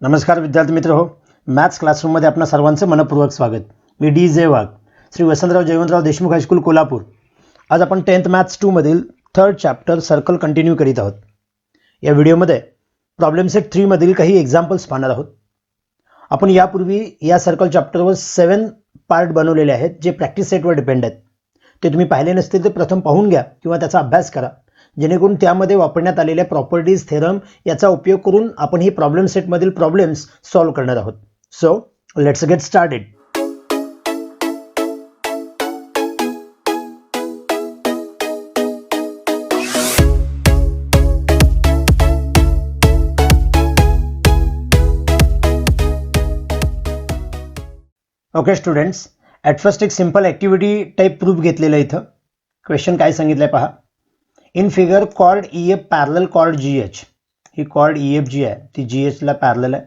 नमस्कार विद्यार्थी मित्र हो, मॅथ्स क्लासरूममध्ये आपणा सर्वांचं मनपूर्वक स्वागत. मी डी जे वाघ, श्री वसंतराव जयवंतराव देशमुख हायस्कूल कोल्हापूर. आज आपण 10th मॅथ्स 2 मधील थर्ड चॅप्टर सर्कल कंटिन्यू करीत आहोत. या व्हिडिओमध्ये प्रॉब्लेम सेट 3 मधील काही एक्झाम्पल्स पाहणार आहोत. आपण यापूर्वी या सर्कल चॅप्टरवर 7 पार्ट बनवलेले आहेत जे प्रॅक्टिस सेटवर डिपेंड आहेत. ते तुम्ही पाहिले नसतील तर प्रथम पाहून घ्या किंवा त्याचा अभ्यास करा, जेणेकरून त्यामध्ये वापरण्यात आलेल्या प्रॉपर्टीज थेरम याचा उपयोग करून आपण ही प्रॉब्लेम सेटमधील प्रॉब्लेम्स सॉल्व्ह करणार आहोत. So let's get started. Okay students, at first एक सिंपल ॲक्टिव्हिटी टाईप प्रूफ घेतलेलं आहे. इथं क्वेश्चन काय सांगितलंय पहा. In figure chord EF parallel chord GH. ही कॉर्ड EF जी आहे ती GH ला पॅरलल आहे.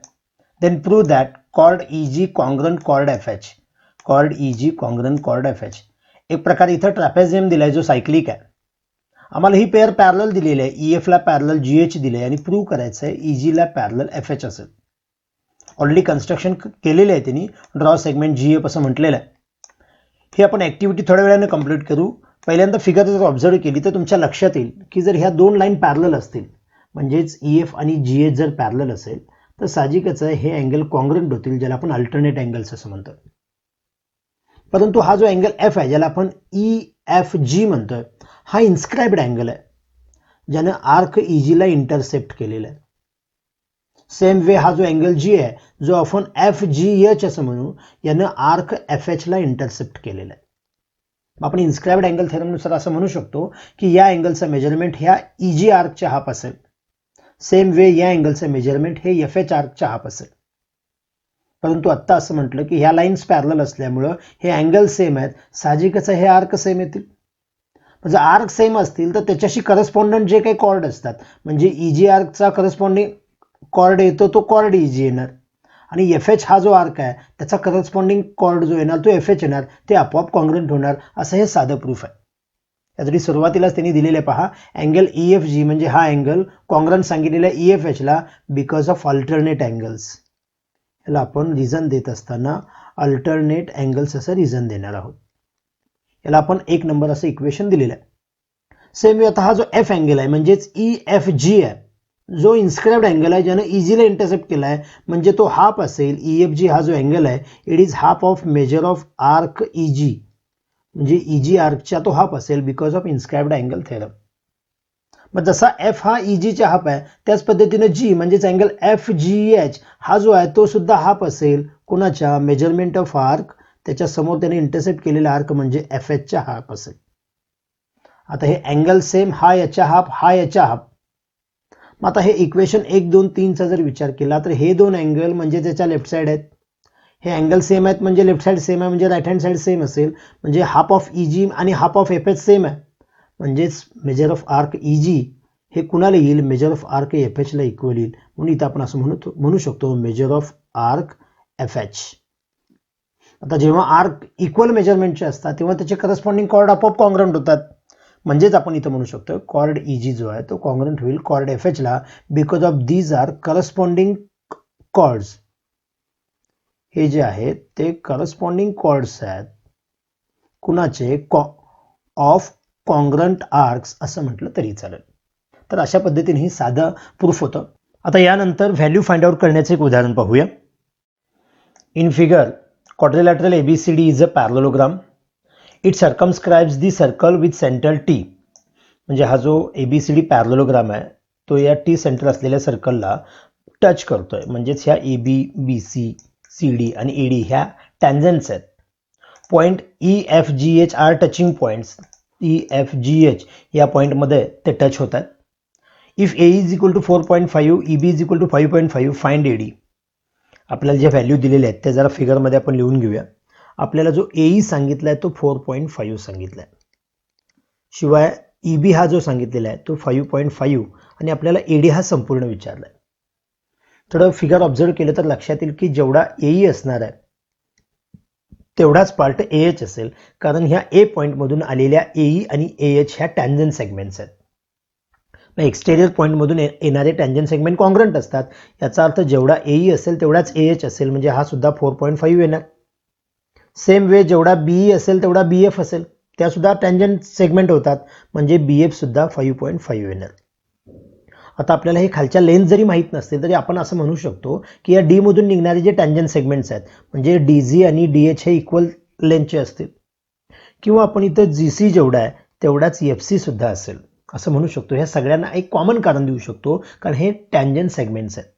Then prove that chord EG congruent chord FH. Chord EG congruent chord FH. एक प्रकारे इथं ट्रॅपेझियम दिलाय जो सायक्लिक आहे. आम्हाला ही पेअर पॅरलल दिलेली आहे. EF ला पॅरलल GH दिले आणि प्रूव्ह करायचं आहे EG ला पॅरलल FH असेल. ऑलरेडी कन्स्ट्रक्शन केलेलं आहे त्यांनी. ड्रॉ सेगमेंट GF असं म्हटलेलं आहे. ही आपण ॲक्टिव्हिटी थोड्या वेळाने कंप्लीट करू. पहिल्यांदा फिगर जर ऑब्झर्व केली तर तुमच्या लक्षात येईल की जर ह्या दोन लाईन पॅरलल असतील, म्हणजेच EF आणि GH जर पॅरलल असेल तर साहजिकच आहे हे अँगल कॉन्ग्रंट होतील, ज्याला आपण अल्टरनेट अँगल्स असं म्हणतो. परंतु हा जो अँगल F आहे, ज्याला आपण EFG म्हणतोय, हा इन्स्क्राइब्ड अँगल आहे ज्यानं आर्क EG ला इंटरसेप्ट केलेला आहे. सेम वे हा जो अँगल G आहे, जो आपण FGH असं म्हणू, यानं आर्क FH ला इंटरसेप्ट केलेला आहे. आपण इन्स्क्राइब्ड अँगल थेरमनुसार असं म्हणू शकतो की या अँगलचं मेजरमेंट ह्या EG आर्कच्या हाफ असेल. सेम वे या अँगलचं मेजरमेंट हे FH आर्कच्या हाफ असेल. परंतु आत्ता असं म्हटलं की ह्या लाईन्स पॅरलल असल्यामुळं हे अँगल सेम आहेत, साहजिकच हे आर्क सेम येतील. जर आर्क सेम असतील तर त्याच्याशी करस्पॉन्डंट जे काही कॉर्ड असतात, म्हणजे EG आर्कचा करस्पॉन्डिंग कॉर्ड येतो तो कॉर्ड EG येणार, आणि FH हा जो आर्क आहे त्याचा करस्पॉन्डिंग कॉर्ड जो येणार तो FH येणार. ते आपोआप कॉन्ग्रंट होणार, असं हे साधं प्रूफ आहे. यासाठी सुरुवातीलाच त्यांनी दिलेले पहा, अँगल EFG म्हणजे हा अँगल कॉन्ग्रंट सांगितलेला EFH ला बिकॉज ऑफ अल्टरनेट अँगल्स. याला आपण रिझन देत असताना अल्टरनेट अँगल्स असं रिझन देणार आहोत. याला आपण 1 नंबर असं इक्वेशन दिलेलं आहे. सेम वे आता हा जो F अँगल आहे म्हणजेच EFG आहे, जो इन्स्क्राइब्ड अँगल आहे ज्यानं EG ला इंटरसेप्ट केला आहे, म्हणजे तो हाफ असेल. EFG हा जो अँगल आहे it is half of major of arc EG, म्हणजे EG आर्कच्या तो हाफ असेल because of inscribed angle theorem. मग जसा F हा EGच्या हाफ आहे, त्याच पद्धतीने G म्हणजेच अँगल FGH हा जो आहे तो सुद्धा हाफ असेल. कोणाच्या? मेजरमेंट ऑफ आर्क, त्याच्या समोर त्याने इंटरसेप्ट केलेला आर्क म्हणजे FHच्या हाफ असेल. आता हे अँगल सेम, हा याच्या हाफ, हा याच्या हाफ. मग आता हे इक्वेशन 1, 2, 3 चा जर विचार केला तर हे दोन अँगल म्हणजे त्याच्या लेफ्ट साइड आहेत. हे अँगल सेम आहेत म्हणजे लेफ्ट साइड सेम आहे, म्हणजे राईट हँड साइड सेम असेल, म्हणजे हाफ ऑफ EG आणि हाफ ऑफ FH सेम आहे. म्हणजेच मेजर ऑफ आर्क EG हे कुणाला येईल? मेजर ऑफ आर्क FH ला इक्वल येईल. म्हणून इथं आपण असं म्हणू शकतो मेजर ऑफ आर्क FH. आता जेव्हा आर्क इक्वल मेजरमेंटचे असतात तेव्हा त्याचे करस्पॉन्डिंग कॉर्ड आपोआप कॉन्ग्रंट होतात. म्हणजेच आपण इथं म्हणू शकतो कॉर्ड EG जो आहे तो कॉन्ग्रंट होईल कॉर्ड FH ला because of these are corresponding chords. हे जे आहेत ते करस्पॉन्डिंग कॉर्ड्स आहेत कुणाचे? ऑफ कॉन्ग्रंट आर्क्स असं म्हटलं तरी चालेल. तर अशा पद्धतीने ही साधं प्रूफ होतं. आता यानंतर व्हॅल्यू फाइंड आउट करण्याचे एक उदाहरण पाहूया. In figure quadrilateral ABCD is a parallelogram. It circumscribes the circle with center T. म्हणजे हा जो ABCD पॅरलोग्राम आहे तो या T सेंटर असलेल्या सर्कलला टच करतोय. म्हणजेच ह्या AB, BC, CD आणि AD ह्या टॅन्जंट्स आहेत. Point EFGH are touching points. EFGH या पॉइंटमध्ये ते टच होतात. If A is equal to 4.5, EB is equal to 5.5, find AD. आपल्याला जे व्हॅल्यू दिलेले आहेत ते जरा फिगरमध्ये आपण लिहून घेऊया. आपल्याला जो AE सांगितलाय तो 4.5 सांगितलाय, शिवाय EB हा जो सांगितलेला आहे तो 5.5 आणि आपल्याला AD हा संपूर्ण विचारलाय. थोडं फिगर ऑब्झर्व केलं तर लक्षात येईल की जेवढा AE असणार आहे तेवढाच पार्ट AH असेल, कारण ह्या A पॉइंटमधून आलेल्या AE आणि AH ह्या टॅन्जंट सेगमेंट्स आहेत. एक्सटेरियर पॉईंटमधून येणारे टँजंट सेगमेंट कॉन्ग्रंट असतात. याचा अर्थ जेवढा एई असेल तेवढाच एच असेल, म्हणजे हा सुद्धा 4.5 येणार. सेम वे जेवढा बीई असेल तेवढा बीएफ असेल, त्या सुद्धा टँजंट सेगमेंट होतात, म्हणजे बीएफ सुद्धा 5.5 येणार. आता आपल्याला हे खालच्या लेंथ जरी माहीत नसते तरी आपण असं म्हणू शकतो की या डी मधून निघणारे जे टँजंट सेगमेंट्स आहेत, म्हणजे डीजी आणि डीएच हे इक्वल लेंथचे असतील, किंवा आपण इथं जीसी जेवढा आहे तेवढाच एफसी सुद्धा असेल असं म्हणू शकतो. ह्या सगळ्यांना एक कॉमन कारण देऊ शकतो, कारण हे टँजंट सेगमेंट्स आहेत.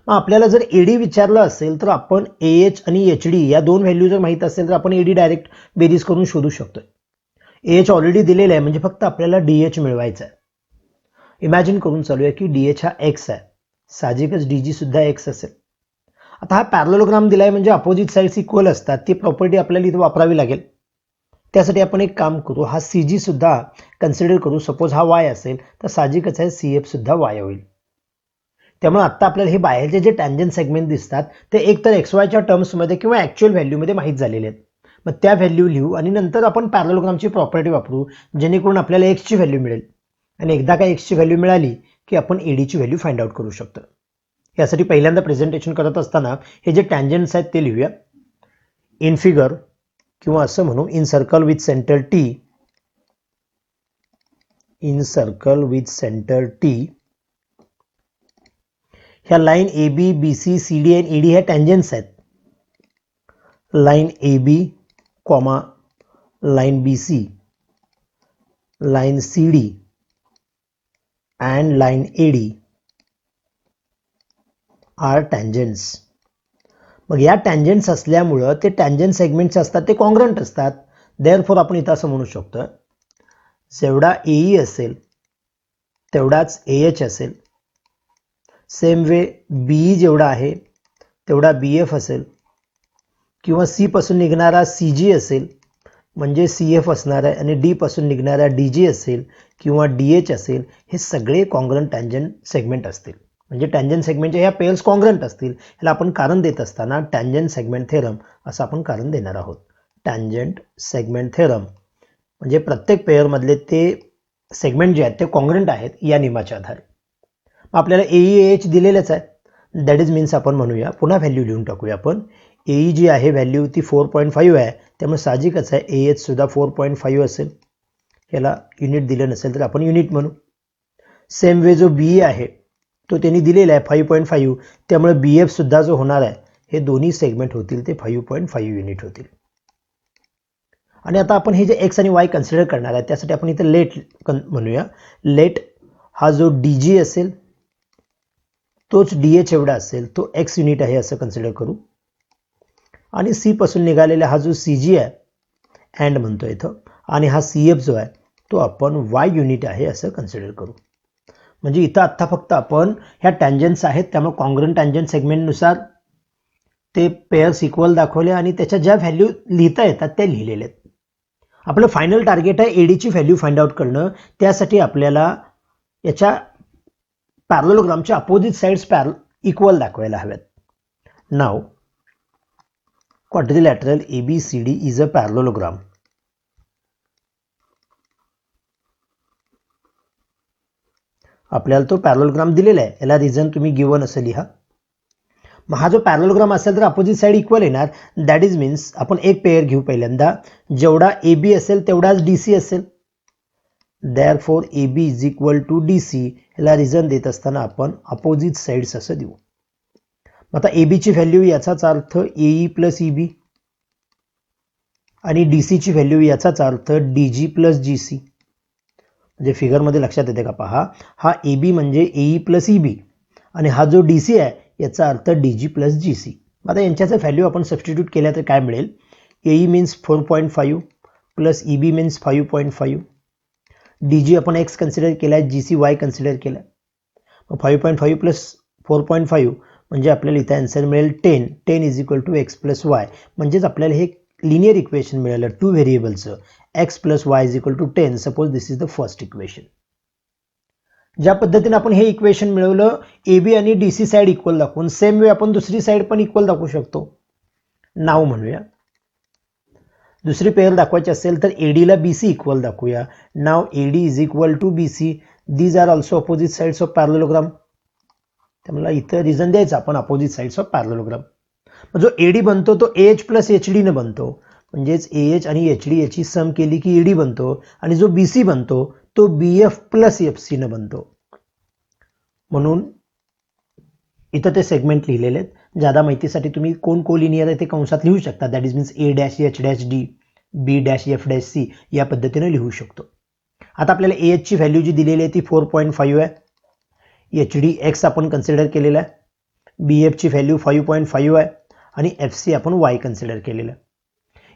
मग आपल्याला जर एडी विचारलं असेल तर आपण एएच आणि एचडी या दोन व्हॅल्यू जर माहीत असेल तर आपण एडी डायरेक्ट बेरीज करून शोधू शकतो. एएच ऑलरेडी दिलेला आहे, म्हणजे फक्त आपल्याला डीएच मिळवायचा आहे. इमॅजिन करून चालूया की डीएच हा एक्स आहे, साहजिकच डीजी सुद्धा एक्स असेल. आता हा पॅरलोग्राम दिलाय म्हणजे अपोजिट साइड्स इक्वल असतात, ती प्रॉपर्टी आपल्याला इथे वापरावी लागेल. त्यासाठी आपण एक काम करू, हा सीजी सुद्धा कन्सिडर करू. सपोज हा वाय असेल तर साहजिकच आहे सीएफ सुद्धा वाय होईल. त्यामुळे आता आपल्याला हे बाहेरचे जे टँजंट सेगमेंट दिसतात ते एकतर एक्स वायच्या टर्म्समध्ये किंवा ॲक्च्युअल व्हॅल्यूमध्ये माहीत झालेले आहेत. मग त्या व्हॅल्यू लिहू आणि नंतर आपण पॅरलोग्रामची प्रॉपर्टी वापरू, जेणेकरून आपल्याला एक्सची व्हॅल्यू मिळेल. आणि एकदा का एक्सची व्हॅल्यू मिळाली की आपण एडीची व्हॅल्यू फाइंड आउट करू शकतो. यासाठी पहिल्यांदा प्रेझेंटेशन करत असताना हे जे टँजंट्स आहेत ते लिहूया. इन फिगर किंवा असं म्हणू in circle with centre T, in circle with centre T, ह्या line A B B C C D आणि ईडी ह्या टँजंट्स आहेत. Line A B comma line B C, line C D and line A D are tangents. मग या टँजंट्स असल्यामुळं ते tangent segments असतात ते कॉन्ग्रंट असतात. देअरफॉर आपण इथं असं म्हणू शकतो, जेवढा एई असेल तेवढाच एएच असेल. सेम वे बीई जेवढा आहे तेवढा बीएफ असेल, किंवा सी पासून निघणारा सीजी असेल म्हणजे सीएफ असणार आहे, आणि डी पासून निघणारा डीजी असेल किंवा डीएच असेल. हे सगळे कॉन्ग्रंट टँजंट सेगमेंट असतील, म्हणजे टँजंट सेगमेंटच्या ह्या पेयर्स कॉन्ग्रंट असतील. ह्याला आपण कारण देत असताना टँजंट सेगमेंट थेरम असं आपण कारण देणार आहोत. टँजंट सेगमेंट थेरम म्हणजे प्रत्येक पेयरमधले ते सेगमेंट जे आहेत ते कॉन्ग्रंट आहेत या नियमाच्या आधारे. आपल्याला एई एच दिलेलेच आहे, दॅट इज मीन्स आपण म्हणूया, पुन्हा व्हॅल्यू लिहून टाकूया आपण. एई जी आहे व्हॅल्यू ती 4.5 आहे, त्यामुळे साहजिकच आहे एएच सुद्धा 4.5 असेल. याला युनिट दिलं नसेल तर आपण युनिट म्हणू. सेम वे जो बीई आहे तो त्यांनी दिलेला आहे 5.5, त्यामुळे बीएफ सुद्धा जो होणार आहे हे दोन्ही सेगमेंट होतील ते 5.5 युनिट होतील. आणि आता आपण हे जे एक्स आणि वाय कन्सिडर करणार आहे त्यासाठी आपण इथे लेट म्हणूया. लेट हा जो डीजी असेल तोच डीएच एवढा असेल, तो एक्स युनिट आहे असं कन्सिडर करू. आणि सी पासून निघालेला हा जो सीजी आहे अँड म्हणतो इथं, आणि हा सीएफ जो आहे तो आपण वाय युनिट आहे असं कन्सिडर करू. म्हणजे इथं आत्ता फक्त आपण ह्या टँजंट्स आहेत त्यामुळे कॉन्ग्रंट टँजंट सेगमेंटनुसार ते पेयर्स इक्वल दाखवले आणि त्याच्या ज्या व्हॅल्यू लिहिता येतात त्या लिहिलेल्या आहेत. आपलं फायनल टार्गेट आहे एडीची व्हॅल्यू फाइंड आउट करणं. त्यासाठी आपल्याला याच्या पॅरलोग्रामच्या अपोजिट साइड्स इक्वल दाखवायला हव्यात. नाव quadrilateral ABCD is a parallelogram. आपल्याला तो पॅरलोग्राम दिलेला आहे, याला रिझन तुम्ही गिवन असं लिहा. मग हा जो पॅरलोग्राम असेल तर अपोजिट साइड इक्वल येणार, दॅट इज मीन्स आपण एक पेयर घेऊ पहिल्यांदा. जेवढा ए बी असेल तेवढाच डी सी असेल, therefore A B is equal to D C. याला रिझन देत असताना आपण अपोजिट साइड्स असं देऊ. आता ए बीची व्हॅल्यू याचाच अर्थ एई प्लस ई बी, आणि डी सीची व्हॅल्यू याचाच अर्थ D G plus G C. म्हणजे फिगरमध्ये लक्षात येते का पहा, हा ए बी म्हणजे एई प्लस ई बी, आणि हा जो डी सी आहे याचा अर्थ D G plus G C. आता यांच्याचं व्हॅल्यू आपण सबस्टिट्यूट केल्या तर काय मिळेल, AE means 4.5 plus E B means 5.5, D G आपण एक्स कन्सिडर केला आहे, जी सी वाय कन्सिडर केला. मग 5.5 प्लस 4.5 म्हणजे आपल्याला इथं आन्सर मिळेल 10. 10 is equal to X plus Y. म्हणजेच आपल्याला हे लिनियर इक्वेशन मिळालं टू व्हेरिएबलचं, X plus Y is equal to 10. Suppose this is the first equation. ज्या पद्धतीने आपण हे इक्वेशन मिळवलं ए बी आणि डी सी साइड इक्वल दाखवून, सेम वे आपण दुसरी साइड पण इक्वल दाखवू शकतो. नाव म्हणूया, दुसरी पेयर दाखवायची असेल तर एडीला बी सी इक्वल दाखवूया. नाव AD is equal to B C, these are also opposite sides of parallelogram. त्यामुळे इथं रिझन द्यायचं आपण अपोजिट साइड्स ऑफ पॅरलोग्राम. जो एडी बनतो तो AH प्लस HD ने बनतो. म्हणजेच AH आणि HD याची सम केली की ED बनतो आणि जो BC बनतो तो BF प्लस FC ने बनतो. म्हणून इथं ते सेगमेंट लिहिलेले आहेत. ज्यादा माहितीसाठी तुम्ही कोण कोलिनियर आहे ते कंसात लिहू शकता. That is means A-H-D B-F-C या पद्धतीने लिहू शकतो. आता आपल्याला AH ची व्हॅल्यू जी दिलेली आहे ती 4.5 आहे. HD X आपण कन्सिडर केलेला आहे. BF ची व्हॅल्यू 5.5 आहे आणि FC आपण Y कन्सिडर केलेलं आहे.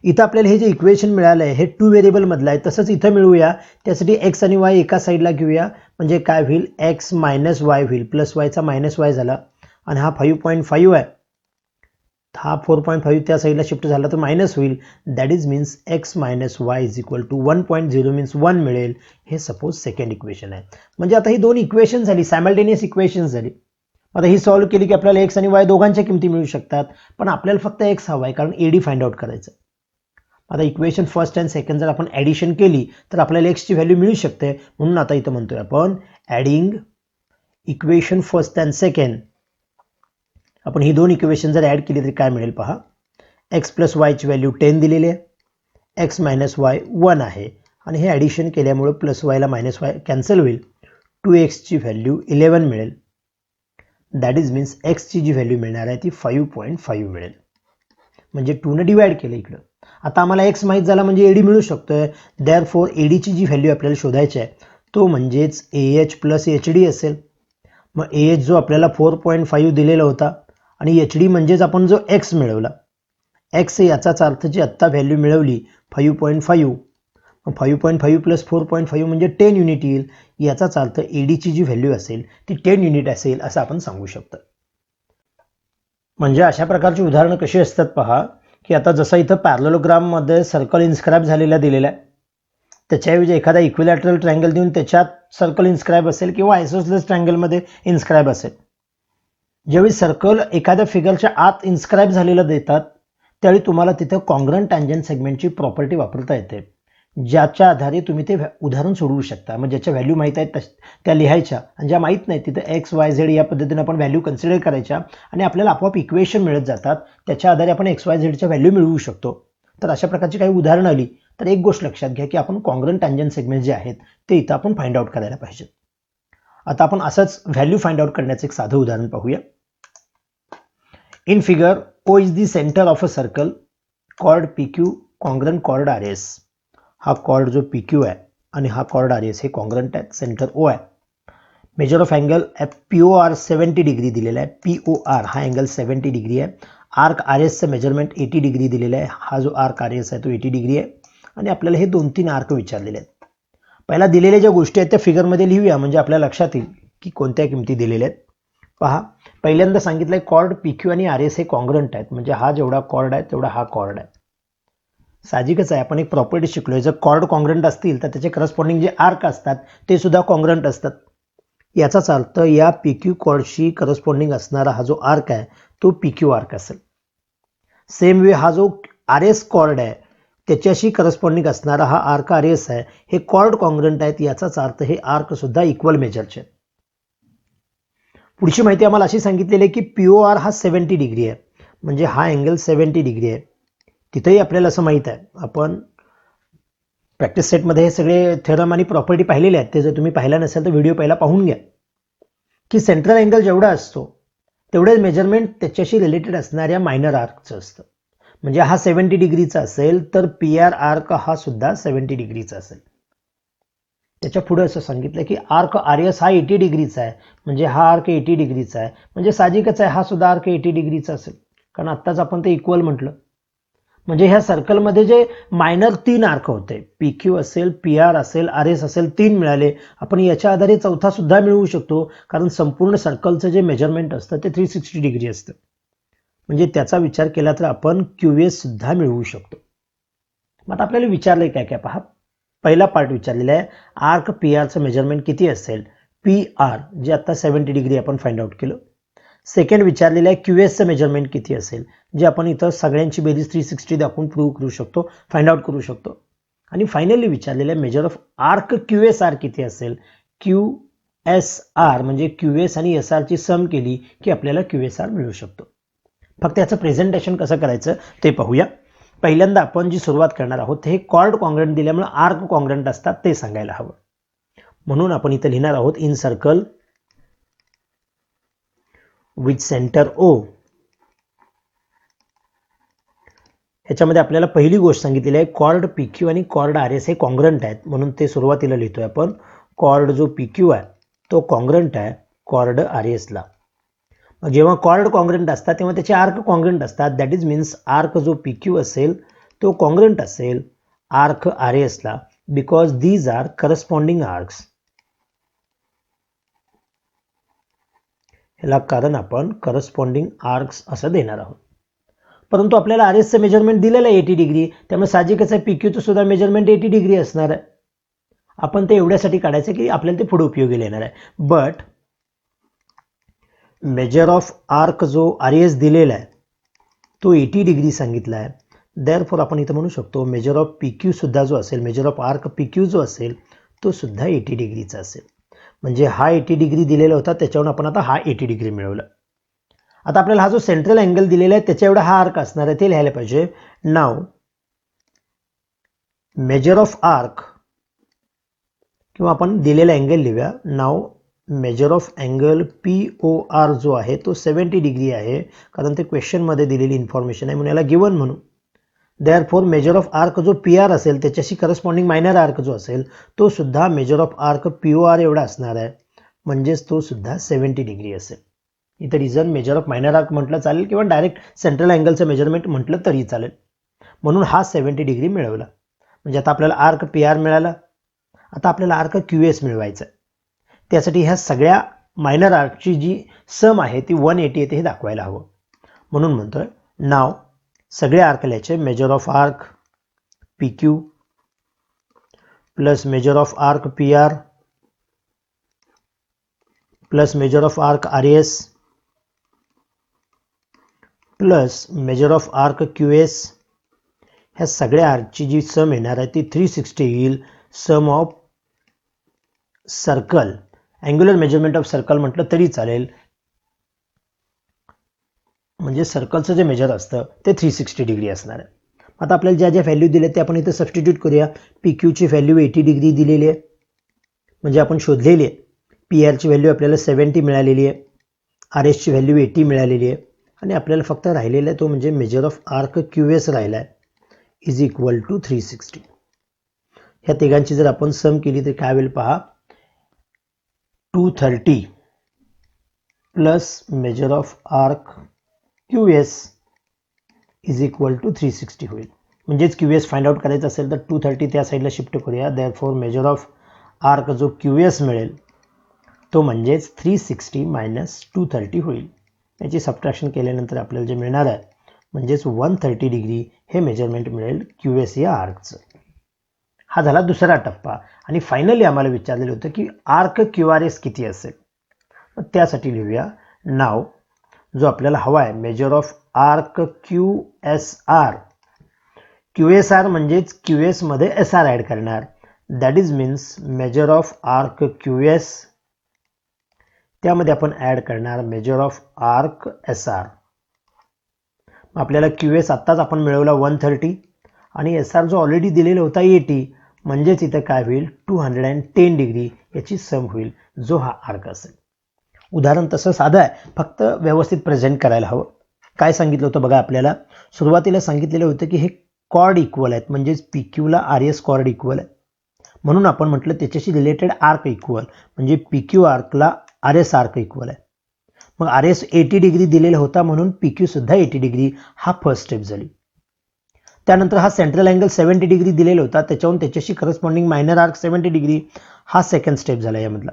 इथं आपल्याला हे जे इक्वेशन मिळालं आहे हे 2 व्हेरिएबल मधलं आहे. तसंच इथं मिळवूया. त्यासाठी X आणि Y एका साईडला घेऊया. म्हणजे काय होईल, X मायनस Y होईल. प्लस Yचा मायनस Y झाला आणि हा 5.5 आहे. हा 4.5 त्या साईडला शिफ्ट झाला तर मायनस होईल. That is means X minus Y is equal to 1.0 means 1 मिळेल. हे सपोज सेकंड इक्वेशन आहे. म्हणजे आता ही दोन इक्वेशन झाली, सायमल्टेनियस इक्वेशन झाली. आता ही सॉल्व्ह केली की आपल्याला X आणि Y दोघांच्या किमती मिळू शकतात. पण आपल्याला फक्त X हवा आहे कारण AD फाइंड आउट करायचं. आता इक्वेशन फर्स्ट अँड सेकंड जर आपण ॲडिशन केली तर आपल्याला X ची व्हॅल्यू मिळू शकते. म्हणून आता इथं म्हणतोय आपण adding equation first and second. आपण ही दोन इक्वेशन जर ॲड केली तरी काय मिळेल पहा. X प्लस Y ची व्हॅल्यू 10 दिलेली आहे. X मायनस Y 1 आहे आणि हे ॲडिशन केल्यामुळे प्लस Y ला मायनस Y कॅन्सल होईल. 2X ची व्हॅल्यू 11 मिळेल. दॅट इज मीन्स X ची जी व्हॅल्यू मिळणार आहे ती 5.5 मिळेल. म्हणजे 2 ने डिवाइड केलं इकडं. आता आम्हाला X माहीत झाला म्हणजे AD मिळू शकतोय. देअरफॉर AD ची जी व्हॅल्यू आपल्याला शोधायची आहे तो म्हणजेच AH प्लस HD असेल. मग AH जो आपल्याला 4.5 दिलेला होता आणि HD म्हणजेच आपण जो X मिळवला. X याचाच अर्थ जी आत्ता व्हॅल्यू मिळवली 5.5. 5.5 प्लस 4.5 म्हणजे 10 युनिट येईल. याचाच अर्थ AD ची जी व्हॅल्यू असेल ती 10 युनिट असेल असं आपण सांगू शकतो. म्हणजे अशा प्रकारची उदाहरणं कशी असतात पहा, की आता जसं इथं पॅरलोग्राम मध्ये सर्कल इन्स्क्राईब झालेला दिलेला आहे. त्याच्याऐवजी एखादा इक्विलॅटरल ट्रायंगल देऊन त्याच्यात सर्कल इन्स्क्राईब असेल किंवा आयसोसलेस ट्रायंगलमध्ये इन्स्क्राईब असेल. ज्यावेळी सर्कल एखाद्या फिगरच्या आत इन्स्क्राईब झालेलं देतात त्यावेळी तुम्हाला तिथं कॉन्ग्रंट टँजंट सेगमेंटची प्रॉपर्टी वापरता येते. ज्याच्या आधारे तुम्ही ते उदाहरण सोडवू शकता. मग ज्याच्या व्हॅल्यू माहीत आहेत त्या लिहायच्या आणि ज्या माहीत नाही तिथं XYZ या पद्धतीने आपण व्हॅल्यू कन्सिडर करायच्या आणि आपल्याला आपोआप इक्वेशन मिळत जातात. त्याच्या आधारे आपण XYZच्या व्हॅल्यू मिळवू शकतो. तर अशा प्रकारची काही उदाहरणं आली तर एक गोष्ट लक्षात घ्या की आपण कॉन्ग्रंट टँजंट सेगमेंट जे आहेत ते इथं आपण फाइंड आउट करायला पाहिजे. आता आपण असंच व्हॅल्यू फाइंड आउट करण्याचं एक साधं उदाहरण पाहूया. In figure O is the centre of a circle chord PQ congruent chord RS. हा कॉर्ड जो PQ आहे आणि हा कॉर्ड RS हे कॉन्ग्रंट आहे. सेंटर O आहे. Measure of angle POR 70 degree दिलेला आहे. POR हा अँगल 70 डिग्री आहे. आर्क RSचं मेजरमेंट 80 डिग्री दिलेला आहे. हा जो आर्क RS आहे तो 80 डिग्री आहे आणि आपल्याला हे 2-3 आर्क विचारलेले आहेत. पहिला दिलेल्या ज्या गोष्टी आहेत त्या फिगरमध्ये लिहूया म्हणजे आपल्याला लक्षात येईल की कोणत्या किमती दिलेल्या आहेत. पहा, पहिल्यांदा सांगितलंय कॉर्ड PQ आणि RS हे कॉन्ग्रंट आहेत. म्हणजे हा जेवढा कॉर्ड आहे तेवढा हा कॉर्ड आहे. साहजिकच आहे, आपण एक प्रॉपर्टी शिकलोय, जर कॉर्ड कॉन्ग्रंट असतील तर त्याचे करस्पॉन्डिंग जे आर्क असतात ते सुद्धा कॉन्ग्रंट असतात. याचाच अर्थ या PQ कॉर्डशी करस्पॉन्डिंग असणारा हा जो आर्क आहे तो PQ आर्क असेल. सेम वे हा जो RS कॉर्ड आहे त्याच्याशी करस्पॉन्डिंग असणारा हा आर्क RS आहे. हे कॉर्ड कॉन्ग्रंट आहेत. याचाच अर्थ हे आर्क सुद्धा इक्वल मेजरचे आहेत. पुढची माहिती आम्हाला अशी सांगितलेली आहे की POR हा 70 डिग्री आहे. म्हणजे हा अँगल 70 डिग्री आहे. तिथेही आपल्याला असं माहीत आहे, आपण प्रॅक्टिस सेटमध्ये हे सगळे थेरम आणि प्रॉपर्टी पाहिलेले आहेत. ते जर तुम्ही पाहिला नसेल तर व्हिडिओ पहिला पाहून घ्या की सेंट्रल अँगल जेवढा असतो तेवढे मेजरमेंट त्याच्याशी रिलेटेड असणाऱ्या मायनर आर्कचं असतं. म्हणजे हा 70 डिग्रीचा असेल तर PR आर्क हा सुद्धा 70 डिग्रीचा असेल. त्याच्या पुढे असं सांगितलं की आर्क RS हा 80 डिग्रीचा आहे. म्हणजे हा आर्क 80 डिग्रीचा आहे. म्हणजे साहजिकच आहे हा सुद्धा आर्क 80 डिग्रीचा असेल कारण आत्ताच आपण ते इक्वल म्हटलं. म्हणजे ह्या सर्कलमध्ये जे मायनर 3 आर्क होते, PQ असेल, PR असेल, RS असेल, 3 मिळाले. आपण याच्या आधारे चौथा सुद्धा मिळवू शकतो कारण संपूर्ण सर्कलचं जे मेजरमेंट असतं ते 360 डिग्री असतं. म्हणजे त्याचा विचार केला तर आपण QS सुद्धा मिळवू शकतो. मग आता आपल्याला विचारलंय काय काय पहा. पहिला पार्ट विचारलेला आहे आर्क PRचं मेजरमेंट किती असेल. PR जे आता 70 डिग्री आपण फाइंड आउट केलं. सेकंड विचारलेलं आहे QSचं मेजरमेंट किती असेल, जे आपण इथं सगळ्यांची बेरीज 360 दाखवून प्रूव्ह करू शकतो, फाइंड आउट करू शकतो. आणि फायनली विचारलेलं आहे मेजर ऑफ आर्क QSR किती असेल. QSR म्हणजे QS आणि SR ची सम केली की आपल्याला QSR मिळू शकतो. फक्त याचं प्रेझेंटेशन कसं करायचं ते पाहूया. पहिल्यांदा आपण जी सुरुवात करणार आहोत हे कॉर्ड कॉन्ग्रंट दिल्यामुळे आर्क कॉन्ग्रंट असतात ते सांगायला हवं. म्हणून आपण इथे लिहिणार आहोत in circle with centre O. ह्याच्यामध्ये आपल्याला पहिली गोष्ट सांगितलेली आहे कॉर्ड PQ आणि कॉर्ड RS हे कॉन्ग्रंट आहेत, म्हणून ते सुरुवातीला लिहितोय आपण. कॉर्ड जो PQ आहे तो कॉन्ग्रंट आहे कॉर्ड RS ला. जेव्हा कॉर्ड कॉन्ग्रंट असतात तेव्हा त्याचे आर्क कॉन्ग्रंट असतात. दॅट इज मीन्स आर्क जो PQ असेल तो कॉन्ग्रंट असेल आर्क RS ला, because these are corresponding arcs. ह्याला कारण आपण करस्पॉन्डिंग आर्क्स असं देणार आहोत. परंतु आपल्याला RSचं मेजरमेंट दिलेलं आहे 80 डिग्री, त्यामुळे साहजिकच आहे PQचं सुद्धा मेजरमेंट 80 डिग्री असणार आहे. आपण ते एवढ्यासाठी काढायचं की आपल्याला ते पुढे उपयोगी येणार आहे. बट मेजर ऑफ आर्क जो RS दिलेला आहे तो 80 डिग्री सांगितला आहे. देअरफॉर आपण इथं म्हणू शकतो मेजर ऑफ PQ सुद्धा जो असेल, मेजर ऑफ आर्क PQ जो असेल तो सुद्धा 80 डिग्रीचा असेल. म्हणजे हा 80 डिग्री दिलेला होता त्याच्यावरून आपण आता हा 80 डिग्री मिळवला. आता आपल्याला हा जो सेंट्रल अँगल दिलेला आहे त्याच्या एवढा हा आर्क असणार आहे ते लिहायला पाहिजे. नाव मेजर ऑफ आर्क किंवा आपण दिलेला अँगल लिहूया. नाव मेजर ऑफ अँगल POR जो आहे तो 70 डिग्री आहे, कारण ते क्वेश्चनमध्ये दिलेली इन्फॉर्मेशन आहे म्हणून याला गिवन म्हणू. देअरफॉर मेजर ऑफ आर्क जो PR असेल त्याच्याशी करस्पॉन्डिंग मायनर आर्क जो असेल तो सुद्धा मेजर ऑफ आर्क POR एवढा असणार आहे, म्हणजेच तो सुद्धा 70 डिग्री असेल. इथं reason measure of minor arc म्हटलं चालेल किंवा डायरेक्ट सेंट्रल अँगलचं मेजरमेंट म्हटलं तरी चालेल. म्हणून हा 70 डिग्री मिळवला. म्हणजे आता आपल्याला आर्क PR मिळाला. आता आपल्याला आर्क QS मिळवायचं आहे. त्यासाठी ह्या सगळ्या मायनर आर्कची जी सम आहे ती 180 येते हे दाखवायला हवं. म्हणून म्हणतोय नाव सगळे आर्क लिहायचे. Major of arc PQ plus measure of arc PR plus measure of arc RS plus measure of arc QS. ह्या सगळ्या आर्कची जी सम येणार आहे ती 360 येईल. Sum of circle, angular measurement of circle म्हटलं तरी चालेल, म्हणजे सर्कलचं जे मेजर असतं ते 360 डिग्री असणार आहे. आता आपल्याला ज्या ज्या व्हॅल्यू दिल्या ते आपण इथं सबस्टिट्यूट करूया. PQची व्हॅल्यू 80 डिग्री दिलेली आहे म्हणजे आपण शोधलेली आहे. PRची व्हॅल्यू आपल्याला 70 मिळालेली आहे. RSची व्हॅल्यू 80 मिळालेली आहे आणि आपल्याला फक्त राहिलेला आहे तो म्हणजे मेजर ऑफ आर्क QS राहिला आहे इज इक्वल टू 360. ह्या तिघांची जर आपण सम केली तर काय होईल पहा. 230 plus measure of arc QS is equal to 360 होईल. म्हणजेच QS फाइंड आउट करायचं असेल तर 230 त्या साईडला शिफ्ट करूया. देअरफॉर मेजर ऑफ आर्क जो QS मिळेल तो म्हणजेच 360 मायनस 230 होईल. याची सबट्रॅक्शन केल्यानंतर आपल्याला जे मिळणार आहे म्हणजेच 130 डिग्री हे मेजरमेंट मिळेल QS या आर्कचं. हा झाला दुसरा टप्पा. आणि फायनली आम्हाला विचारलेलं होतं की आर्क QRS किती असेल. मग त्यासाठी लिहूया नाव जो आपल्याला हवा आहे measure of arc QSR. QSR म्हणजेच QS मध्ये SR ॲड करणार. That is means major of arc QS त्यामध्ये आपण ॲड करणार मेजर ऑफ आर्क SR. आपल्याला QS आत्ताच आपण मिळवला 130 आणि SR जो ऑलरेडी दिलेला होता 80, म्हणजेच इथं काय होईल 210 डिग्री याची सम होईल जो हा आर्क असेल. उदाहरण तसं साधं आहे, फक्त व्यवस्थित प्रेझेंट करायला हवं. काय सांगितलं होतं बघा. आपल्याला सुरुवातीला सांगितलेलं होतं की हे कॉर्ड इक्वल आहेत, म्हणजेच PQला RS कॉर्ड इक्वल आहे, म्हणून आपण म्हटलं त्याच्याशी रिलेटेड आर्क इक्वल, म्हणजे PQ आर्कला RS आर्क इक्वल आहे. मग RS 80 डिग्री दिलेला होता म्हणून PQ सुद्धा 80 डिग्री. हा फर्स्ट स्टेप झाली. त्यानंतर हा सेंट्रल अँगल 70 डिग्री दिलेला होता, त्याच्याहून त्याच्याशी करस्पॉन्डिंग मायनर आर्क 70 डिग्री. हा सेकंड स्टेप झाला यामधला.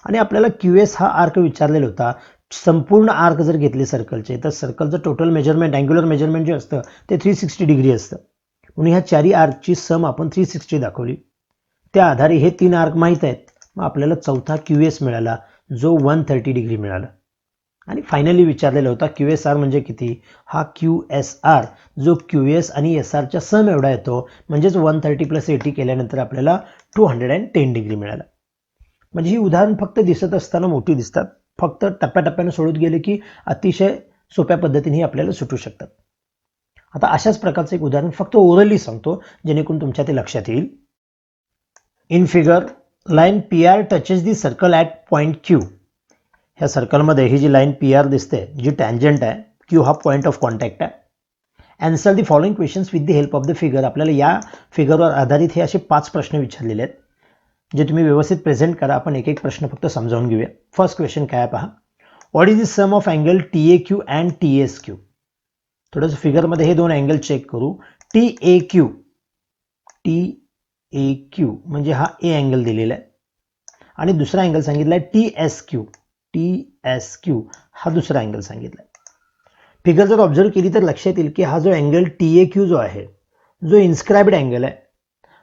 आणि आपल्याला QS हा आर्क विचारलेला होता. संपूर्ण आर्क जर घेतले सर्कलचे तर सर्कलचं टोटल मेजरमेंट अँग्युलर मेजरमेंट जे असतं ते 360 डिग्री असतं. म्हणून ह्या चारी आर्कची सम आपण 360 दाखवली. त्या आधारे हे 3 आर्क माहीत आहेत. मग आपल्याला चौथा QS मिळाला जो 130 डिग्री मिळाला. आणि फायनली विचारलेला होता QSR म्हणजे किती. हा QSR जो QS आणि SRच्या सम एवढा येतो, म्हणजेच 130 प्लस 80 केल्यानंतर आपल्याला 210 डिग्री मिळाला. म्हणजे ही उदाहरण फक्त दिसत असताना मोठी दिसतात, फक्त टप्प्याटप्प्याने सोडत गेले की अतिशय सोप्या पद्धतीने आपल्याला सुटू शकतात. आता अशाच प्रकारचं एक उदाहरण फक्त ओरली सांगतो जेणेकरून तुमच्या ते लक्षात येईल. In figure line P R touches the circle at point Q. ह्या सर्कलमध्ये ही जी लाईन पी आर दिसते, जी टँजंट आहे, क्यू हा पॉईंट ऑफ कॉन्टॅक्ट आहे. Answer the following questions with the help of the figure. आपल्याला या फिगरवर आधारित हे असे 5 प्रश्न विचारलेले आहेत, जे तुम्ही व्यवस्थित प्रेझेंट करा. आपण एक एक प्रश्न फक्त समजावून घेऊया. फर्स्ट क्वेश्चन काय आहे पहा. What is the sum of angle T A Q and T S Q. थोडंसं फिगरमध्ये हे दोन अँगल चेक करू. टी ए क्यू म्हणजे हा ए अँगल दिलेला आहे आणि दुसरा अँगल सांगितला आहे टी एस क्यू हा दुसरा अँगल सांगितला आहे. फिगर जर ऑब्झर्व केली तर लक्षात येईल की हा जो अँगल टी ए क्यू जो आहे, जो इन्स्क्राइब्ड अँगल आहे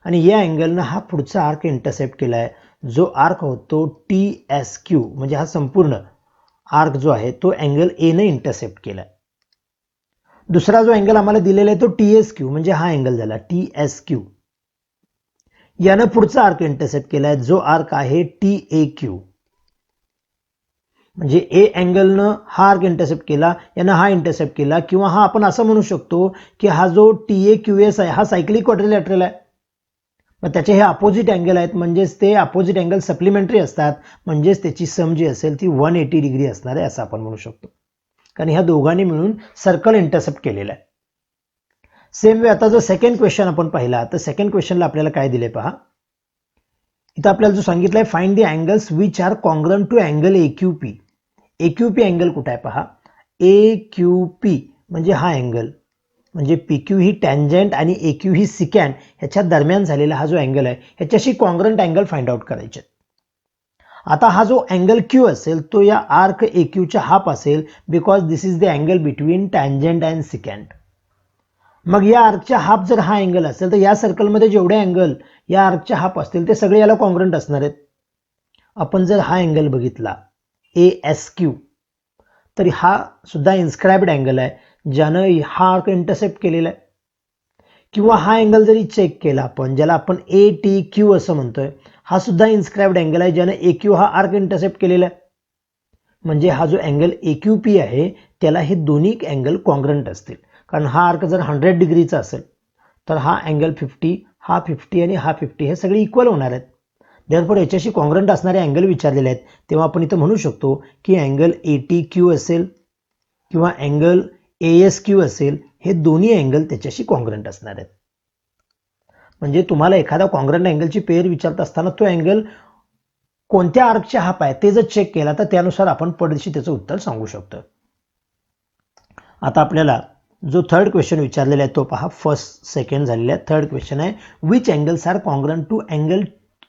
आणि या अँगलनं हा पुढचा आर्क इंटरसेप्ट केला आहे, जो आर्क होतो टी एस क्यू. म्हणजे हा संपूर्ण आर्क जो आहे तो अँगल ए ने इंटरसेप्ट केला आहे. दुसरा जो अँगल आम्हाला दिलेला आहे तो टी एस क्यू, म्हणजे हा अँगल झाला टी एस क्यू. यानं पुढचा आर्क इंटरसेप्ट केला आहे, जो आर्क आहे टी ए क्यू. म्हणजे ए अँगलनं हा आर्क इंटरसेप्ट केला, यानं हा इंटरसेप्ट केला, किंवा हा आपण असं म्हणू शकतो की हा जो टी ए क्यू एस आहे हा सायक्लिक क्वाड्रिलॅटरल आहे. मग त्याचे हे अपोजिट अँगल आहेत, म्हणजेच ते अपोजिट अँगल सप्लिमेंटरी असतात, म्हणजेच त्याची सम जी असेल ती 180 डिग्री असणार आहे असं आपण म्हणू शकतो, कारण ह्या दोघांनी मिळून सर्कल इंटरसेप्ट केलेला आहे. सेम वे आता जर सेकंड क्वेश्चन आपण पाहिला तर सेकंड क्वेश्चनला आपल्याला काय दिले पहा. इथं आपल्याला जो सांगितलंय find the angles which are congruent to angle AQP. AQP angle कुठे आहे पहा. AQP म्हणजे हा अँगल, म्हणजे PQ ही टँजंट आणि AQ ही सिकॅन्ट ह्याच्या दरम्यान झालेला हा जो अँगल आहे ह्याच्याशी कॉन्ग्रंट अँगल फाइंड आउट करायचे. आता हा जो अँगल Q असेल तो या आर्क AQ च्या हाफ असेल, because this is the angle between tangent and secant. मग या आर्कच्या हाफ जर हा अँगल असेल तर या सर्कलमध्ये जेवढे अँगल या आर्कच्या हाफ असतील ते सगळे याला कॉन्ग्रंट असणार आहेत. आपण जर हा अँगल बघितला ASQ, तर हा सुद्धा इन्स्क्राइब्ड अँगल आहे, ज्यानं हा आर्क इंटरसेप्ट केलेला आहे. किंवा हा अँगल जरी चेक केला आपण, ज्याला आपण ATQ असं म्हणतोय, हा सुद्धा इन्स्क्राइब्ड अँगल आहे, ज्यानं AQ हा आर्क इंटरसेप्ट केलेला आहे. म्हणजे हा जो अँगल AQP आहे त्याला हे दोन्ही अँगल कॉन्ग्रंट असतील, कारण हा आर्क जर 100 डिग्रीचा असेल तर हा अँगल 50, हा 50 आणि हा 50 हे सगळे इक्वल होणार आहेत. देअरफॉर याच्याशी कॉन्ग्रंट असणारे अँगल विचारलेले आहेत, तेव्हा आपण इथं म्हणू शकतो की अँगल ATQ असेल किंवा अँगल ASQ असेल, हे दोन्ही अँगल त्याच्याशी कॉन्ग्रंट असणार आहेत. म्हणजे तुम्हाला एखादा कॉन्ग्रंट अँगलची पेअर विचारत असताना तो अँगल कोणत्या आर्कच्या हाफ आहे ते जर चेक केला तर त्यानुसार आपण पडदिशी त्याचं उत्तर सांगू शकतो. आता आपल्याला जो थर्ड क्वेश्चन विचारलेला आहे तो पहा. फर्स्ट सेकंड झालेला आहे, थर्ड क्वेश्चन आहे which angles are congruent to angle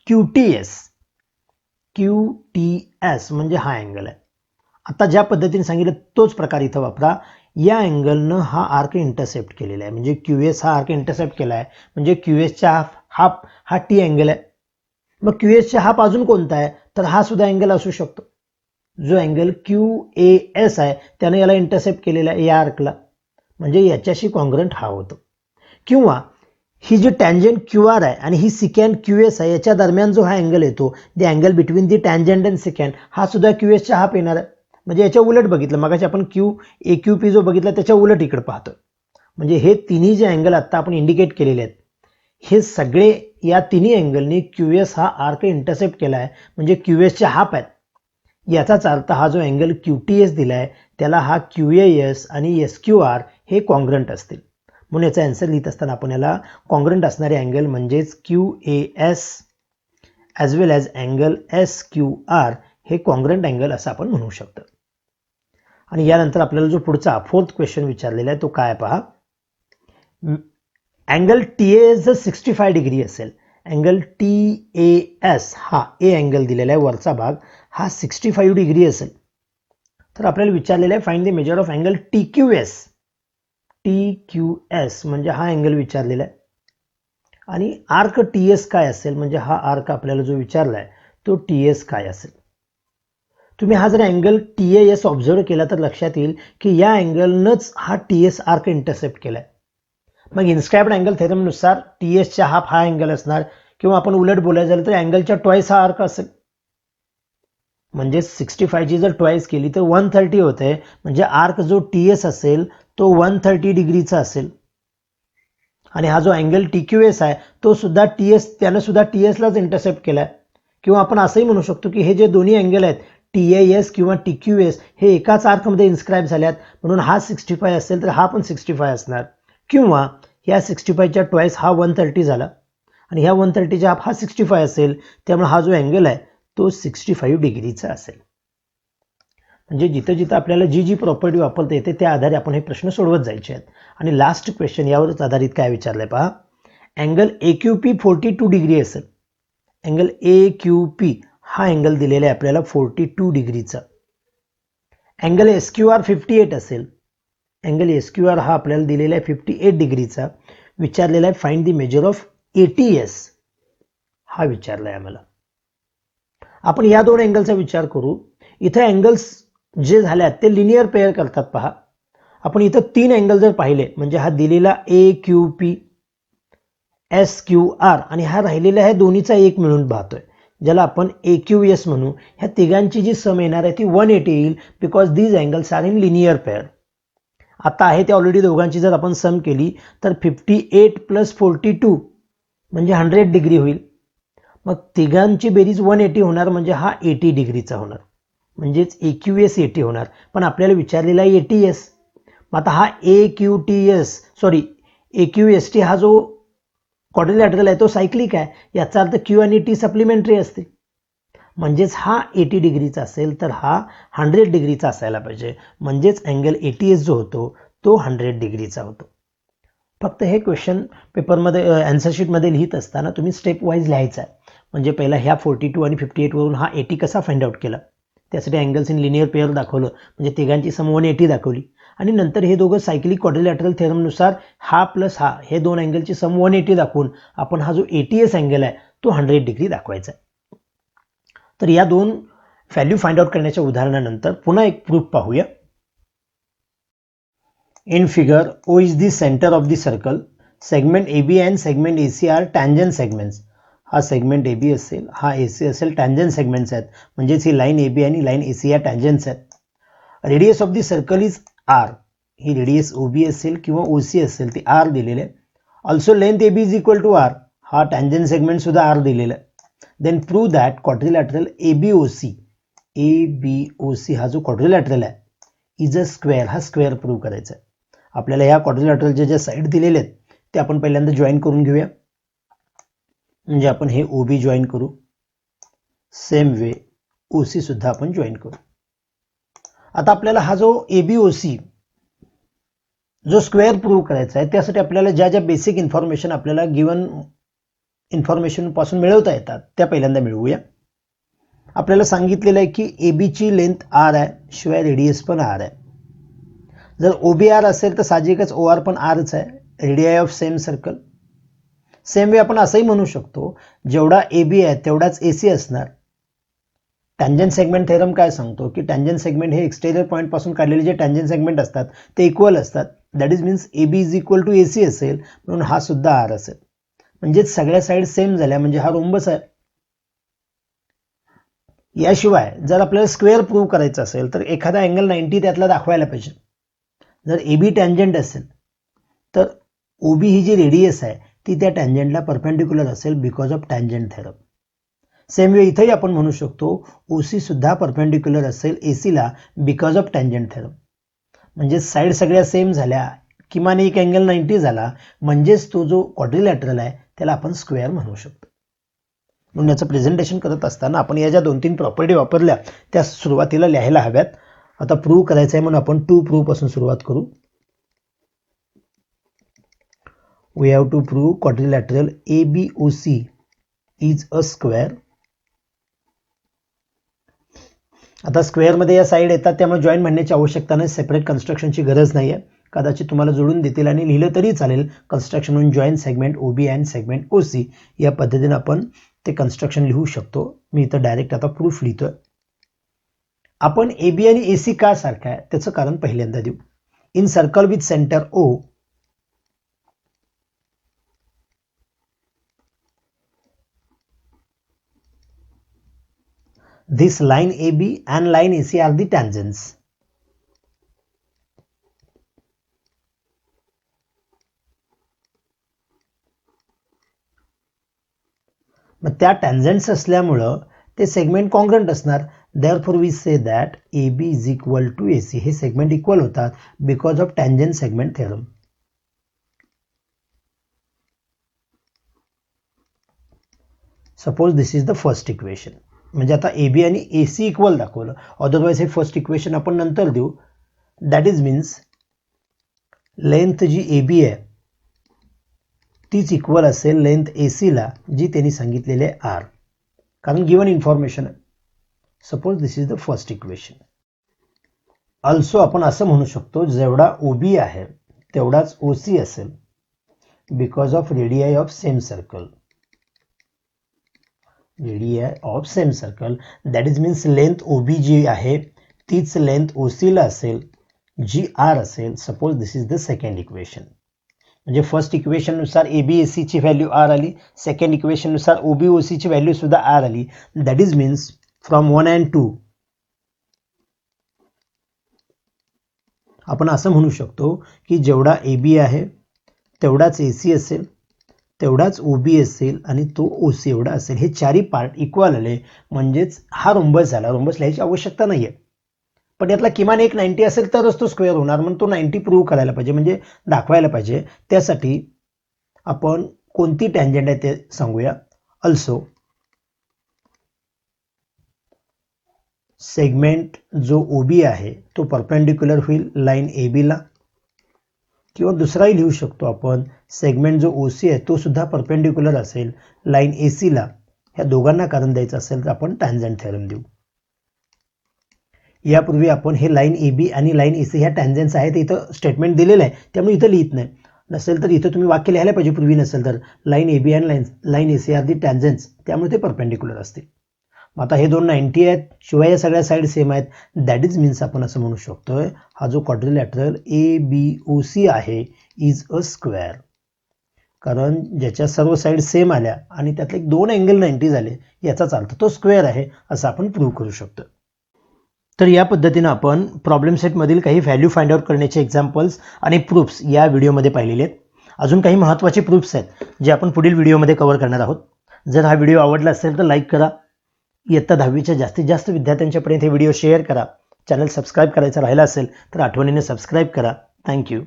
QTS. QTS म्हणजे हा अँगल आहे. आता ज्या पद्धतीने सांगितलं तोच प्रकार इथं वापरा. या अँगलनं हा आर्क इंटरसेप्ट केलेला आहे, म्हणजे QS हा आर्क इंटरसेप्ट केला आहे, म्हणजे QSच्या हाफ हा T अँगल आहे. मग QSच्या हाफ अजून कोणता आहे तर हा सुद्धा अँगल असू शकतो. जो अँगल QAS आहे त्याने याला इंटरसेप्ट केलेला आहे या आर्कला, म्हणजे याच्याशी कॉन्ग्रंट हा होतो. किंवा ही जी टँजंट QR आहे आणि ही सिकॅन्ट QS आहे, याच्या दरम्यान जो हा अँगल येतो, the angle between the tangent and secant, हा सुद्धा QSच्या हाफ येणार आहे. म्हणजे याच्या उलट बघितलं, मगाशी आपण AQP जो बघितला त्याच्या उलट इकडे पाहतो. म्हणजे हे तिन्ही जे अँगल आता आपण इंडिकेट केलेले आहेत, हे सगळे या तिन्ही अँगलनी QS हा आर्क इंटरसेप्ट केला आहे, म्हणजे QSच्या हाफ आहेत. याचाच अर्थ हा जो अँगल QTS दिलाय त्याला हा QAS आणि SQR हे कॉन्ग्रंट असतील. म्हणून याचा आन्सर लिहित असताना आपण याला कॉन्ग्रंट असणारे अँगल म्हणजेच QAS ॲज वेल ॲज अँगल SQR हे कॉन्ग्रंट अँगल असं आपण म्हणू शकतो. आणि यानंतर आपल्याला जो पुढचा फोर्थ क्वेश्चन विचारलेला आहे तो काय पहा. अँगल TAS जर 65 डिग्री असेल, अँगल TAS हा ए अँगल दिलेला आहे वरचा भाग, हा 65 डिग्री असेल, तर आपल्याला विचारलेलं आहे find the major of angle TQS. TQS म्हणजे हा अँगल विचारलेला आहे. आणि आर्क TS काय असेल, म्हणजे हा आर्क आपल्याला जो विचारला आहे तो TS काय असेल. तुम्ही हा जर अँगल TAS ऑब्झर्व केला तर लक्षात येईल की या अँगलनंच हा TS आर्क इंटरसेप्ट केलाय. मग इन्स्क्राइब्ड अँगल थेरमनुसार TSच्या हाफ हा अँगल असणार, किंवा आपण उलट बोलायचं झालं तर अँगलच्या ट्वाईस हा आर्क असेल. म्हणजे 65ची जर ट्वाईस केली तर 130 होते. म्हणजे आर्क जो TS असेल तो 130 डिग्रीचा असेल. आणि हा जो अँगल TQS आहे तो सुद्धा त्यानं सुद्धा TSलाच इंटरसेप्ट केलाय. किंवा आपण असंही म्हणू शकतो की हे जे दोन्ही अँगल आहेत TAS किंवा TQS हे एकाच आर्कमध्ये इन्स्क्राईब झाल्यात, म्हणून हा 65 असेल तर हा पण 65 असणार. किंवा ह्या 65च्या ट्वाईस हा 130 झाला आणि ह्या 130च्या हा 65 असेल, त्यामुळे हा जो अँगल आहे तो 65 डिग्रीचा असेल. म्हणजे जिथं जिथं आपल्याला जी जी प्रॉपर्टी वापरता येते त्या आधारे आपण हे प्रश्न सोडवत जायचे आहेत. आणि लास्ट क्वेश्चन यावरच आधारित काय विचारलंय पहा. अँगल AQP 42 डिग्री असेल. अँगल AQP हा अँगल दिलेला आहे आपल्याला 42 डिग्रीचा. अँगल SQR 58 असेल. अँगल SQR हा आपल्याला दिलेला आहे 58 डिग्रीचा. विचारलेला आहे find the measure of ATS हा विचारलाय आम्हाला. आपण या दोन अँगलचा विचार करू. इथे अँगल्स जे झाल्यात ते लिनियर पेअर करतात पहा. आपण इथं 3 अँगल जर पाहिले म्हणजे हा दिलेला AQP SQR आणि हा राहिलेला आहे दोन्हीचा एक मिळून पाहतोय ज्याला आपण AQS म्हणू. ह्या तिघांची जी सम येणार आहे ती 180 येईल because these angles are in linear pair. आता आहे ते ऑलरेडी दोघांची जर आपण सम केली तर 58 + 42 म्हणजे 100 डिग्री होईल. मग तिघांची बेरीज 180 होणार म्हणजे हा 80 डिग्रीचा होणार. म्हणजेच AQS 80 होणार. पण आपल्याला विचारलेला आहे ATS. मग आता हा AQST हा जो क्वाड्रिलॅटरल आहे तो सायक्लिक आहे. याचा अर्थ Q आणि T सप्लिमेंटरी असते. म्हणजेच हा 80 डिग्रीचा असेल तर हा 100 डिग्रीचा असायला पाहिजे. म्हणजेच अँगल ATS जो होतो तो 100 डिग्रीचा होतो. फक्त हे क्वेश्चन पेपरमध्ये आन्सर शीटमध्ये लिहित असताना तुम्ही स्टेप वाईज लिहायचं आहे. म्हणजे पहिला ह्या 42 आणि 58 वरून हा 80 कसा फाइंड आउट केला. त्यासाठी अँगल्स इन लिनियर पेअर दाखवलं म्हणजे तिघांची सम 180 दाखवली. आणि नंतर हे दोघं सायक्लिक क्वाड्रिलॅटरल थेरमनुसार हा प्लस हा हे दोन अँगलची सम 180 दाखवून आपण हा जो ATS अँगल आहे तो 100 डिग्री दाखवायचा आहे. तर या दोन व्हॅल्यू फाइंड आउट करण्याच्या उदाहरणानंतर पुन्हा एक प्रूफ पाहूया. In figure, O is the center of the circle. Segment AB and segment AC are tangent segments. हा सेगमेंट AB असेल, हा AC असेल, tangent segments आहेत. म्हणजेच ही लाईन AB आणि लाईन AC या tangents आहेत. Radius of the circle is R. ही रेडियस OB असेल किंवा OC असेल ती R दिलेली आहे. Also length AB is equal to R. हा tangent segment सुद्धा R दिलेला आहे. Then prove that quadrilateral ABOC हा जो क्वाड्रिलॅटरल आहे इज अ स्क्वेअर. हा स्क्वेअर प्रूव्ह करायचा आहे. आपल्याला या क्वाड्रिलॅटरलच्या ज्या साईड दिलेले आहेत ते आपण पहिल्यांदा जॉईन करून घेऊया. म्हणजे आपण हे OB जॉईन करू. सेम वे OC सुद्धा आपण जॉईन करू. आता आपल्याला हा जो ABOC जो स्क्वेअर प्रूव्ह करायचा आहे त्यासाठी आपल्याला ज्या ज्या बेसिक इन्फॉर्मेशन आपल्याला गिवन इन्फॉर्मेशन पासून मिळवता येतात त्या पहिल्यांदा मिळवूया. आपल्याला सांगितलेलं आहे की AB ची लेंथ R आहे, शिवाय रेडियस पण R आहे. जर OBR असेल तर साहजिकच OR पण Rच आहे, radii of same circle. Same way आपण असंही म्हणू शकतो जेवढा AB आहे तेवढाच AC असणार. टँजंट सेगमेंट थेरम काय सांगतो की टँजंट सेगमेंट हे एक्सटेरियर पॉईंट पासून काढलेले जे टँजंट सेगमेंट असतात ते इक्वल असतात. That is means AB is equal to AC असेल, म्हणून हा सुद्धा R असेल. म्हणजेच सगळ्या साईड सेम झाल्या म्हणजे हा रोम्बस आहे. याशिवाय जर आपल्याला स्क्वेअर प्रूव्ह करायचं असेल तर एखादा अँगल 90 त्यातला दाखवायला पाहिजे. जर AB टँजंट असेल तर OB ही जी रेडियस आहे ती त्या टँजंटला परपेंडिक्युलर असेल because of tangent theorem. Same way इथेही आपण म्हणू शकतो OC सुद्धा परपेंडिक्युलर असेल ACला बिकॉज ऑफ टँजंट थेरम. म्हणजे साईड सगळ्या सेम झाल्या, किमान एक अँगल 90 झाला, म्हणजेच तो जो क्वाड्रिलॅटरल आहे त्याला आपण स्क्वेअर म्हणू शकतो. म्हणून याचं प्रेझेंटेशन करत असताना आपण या ज्या 2-3 प्रॉपर्टी वापरल्या त्या सुरुवातीला लिहायला हव्यात. आता प्रूव्ह करायचं आहे म्हणून आपण टू प्रूव्ह पासून सुरुवात करू. We have to prove quadrilateral ABOC is a square. आता स्क्वेअर मध्ये या साईड येतात त्यामुळे जॉईन म्हणण्याची आवश्यकता नाही, सेपरेट कन्स्ट्रक्शनची गरज नाही आहे. कदाचित तुम्हाला जोडून देतील आणि लिहिलं तरी चालेल. कन्स्ट्रक्शन म्हणून join segment OB and segment OC या पद्धतीने आपण ते कन्स्ट्रक्शन लिहू शकतो. मी इथं डायरेक्ट आता प्रूफ लिहितोय. आपण AB आणि AC का सारखा आहे त्याचं कारण पहिल्यांदा देऊ. In circle with centre O This line AB and line AC are the tangents. मग त्या टॅन्जंट्स असल्यामुळं ते सेगमेंट कॉन्ग्रंट असणार. Therefore we say that AB is equal to AC. हे सेगमेंट इक्वल होतात because of tangent segment theorem. Suppose this is the first equation. म्हणजे आता AB आणि AC इक्वल दाखवलं. अदरवाइज हे फर्स्ट इक्वेशन आपण नंतर देऊ. दॅट इज मीन्स लेंथ जी AB आहे तीच इक्वल असेल लेंथ AC ला जी त्यांनी सांगितलेले R. कारण गिवन इन्फॉर्मेशन आहे. Suppose this is the first equation. Also आपण असं म्हणू शकतो जेवढा OB आहे तेवढाच OC असेल because of radii of same circle. Radii of same circle that is means length OB जी आहे तीच लेंथ OC ला असेल जी R असेल. Suppose this is the second equation. म्हणजे फर्स्ट इक्वेशन नुसार AB AC ची व्हॅल्यू R आली. सेकंड इक्वेशन नुसार OB OC ची व्हॅल्यू सुद्धा R आली. That is means from 1 and 2 आपण असं म्हणू शकतो की जेवढा AB आहे तेवढाच AC असेल, तेवढाच OB असेल आणि तो OC एवढा असेल. हे चारही पार्ट इक्वल आले म्हणजेच हा रोम्बस झाला. रोम्बस लिहायची आवश्यकता नाहीये, पण यातला किमान एक 90 असेल तरच तो स्क्वेअर होणार. म्हणून तो 90 प्रूव्ह करायला पाहिजे, म्हणजे दाखवायला पाहिजे. त्यासाठी आपण कोणती टॅन्जंट आहे ते सांगूया. ऑल्सो सेगमेंट जो OB आहे तो परपेंडिक्युलर होईल लाईन AB ला, किंवा दुसराही लिहू शकतो आपण सेगमेंट जो OC आहे तो सुद्धा परपेंडिक्युलर असेल लाईन AC ला. ह्या दोघांना कारण द्यायचं असेल तर आपण टॅन्जंट थेरम देऊ. यापूर्वी आपण हे लाईन AB आणि लाईन AC ह्या टॅन्जंट्स आहेत इथं स्टेटमेंट दिलेलं आहे, त्यामुळे इथं लिहित नाही. नसेल तर इथं तुम्ही वाक्य लिहायला पाहिजे. पूर्वी नसेल तर लाईन AB आणि line AC are the tangents, त्यामुळे ते परपेंडिक्युलर असतील. आता हे दोन 90 आहेत, शिवाय या सगळ्या साईड सेम आहेत. दॅट इज मीन्स आपण असं म्हणू शकतोय हा जो क्वाड्रिलॅटरल ABOC आहे इज अ स्क्वेअर. कारण ज्याच्या सर्व साईड सेम आल्या आणि त्यातले 2 अँगल 90 झाले याचाच अर्थ तो स्क्वेअर आहे असं आपण प्रूव्ह करू शकतो. तर या पद्धतीनं आपण प्रॉब्लेम सेटमधील काही व्हॅल्यू फाइंड आउट करण्याचे एक्झाम्पल्स आणि प्रूफ्स या व्हिडिओमध्ये पाहिलेले आहेत. अजून काही महत्त्वाचे प्रूफ्स आहेत जे आपण पुढील व्हिडिओमध्ये कव्हर करणार आहोत. जर हा व्हिडिओ आवडला असेल तर लाईक करा. इयत्ता 10वीच्या जास्तीत जास्त विद्यार्थ्यांच्यापर्यंत हे व्हिडिओ शेअर करा. चॅनल सबस्क्राईब करायचं राहिलं असेल तर आठवणीने सबस्क्राईब करा. थँक्यू.